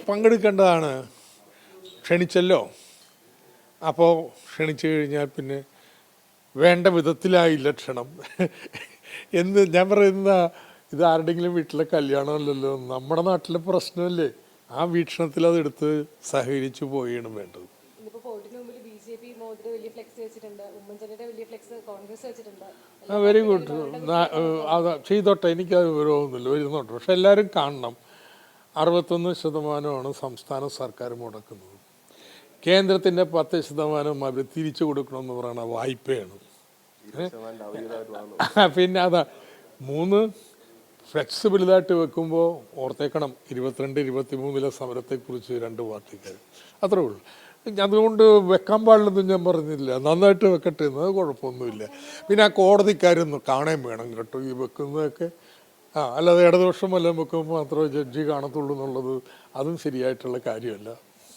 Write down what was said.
പങ്കെടുക്കേണ്ടതാണ്. ക്ഷണിച്ചല്ലോ, അപ്പോൾ ക്ഷണിച്ചു കഴിഞ്ഞാൽ പിന്നെ വേണ്ട വിധത്തിലായില്ല ക്ഷണം എന്ന് ഞാൻ പറയുന്ന, ഇത് ആരുടെങ്കിലും വീട്ടിലെ കല്യാണമല്ലല്ലോ, നമ്മുടെ നാട്ടിലെ പ്രശ്നമല്ലേ. ആ വീക്ഷണത്തിൽ അതെടുത്ത് സഹകരിച്ചു പോവുകയാണ് വേണ്ടത്. വെരി ഗുഡ്, ചെയ്തോട്ടെ, എനിക്കത് വിവരമൊന്നുമില്ല, വരുന്നുണ്ട്. പക്ഷെ എല്ലാവരും കാണണം, 61% സംസ്ഥാന സർക്കാർ മുടക്കുന്നത്. കേന്ദ്രത്തിൻ്റെ 10% അവർ തിരിച്ചു കൊടുക്കണമെന്ന് പറയുന്ന വായ്പയാണ്. പിന്നെ അതാ 3 ഫ്ലെക്സിബിളിതായിട്ട് വെക്കുമ്പോൾ ഓർത്തേക്കണം, 22-23 സമരത്തെക്കുറിച്ച് 2 പാർട്ടിക്കാർ, അത്രേ ഉള്ളൂ. അതുകൊണ്ട് വെക്കാൻ പാടില്ലെന്നും ഞാൻ പറഞ്ഞില്ല, നന്നായിട്ട് വെക്കട്ടെ എന്നത് കുഴപ്പമൊന്നുമില്ല. പിന്നെ ആ കോടതിക്കാരൊന്നും കാണാൻ വേണം കേട്ടോ ഈ വെക്കുന്നതൊക്കെ. അല്ലാതെ ഇടതുപക്ഷം വല്ലതും വെക്കുമ്പോൾ മാത്രമേ ജഡ്ജി കാണത്തുള്ളൂ എന്നുള്ളത് അതും ശരിയായിട്ടുള്ള കാര്യമല്ല.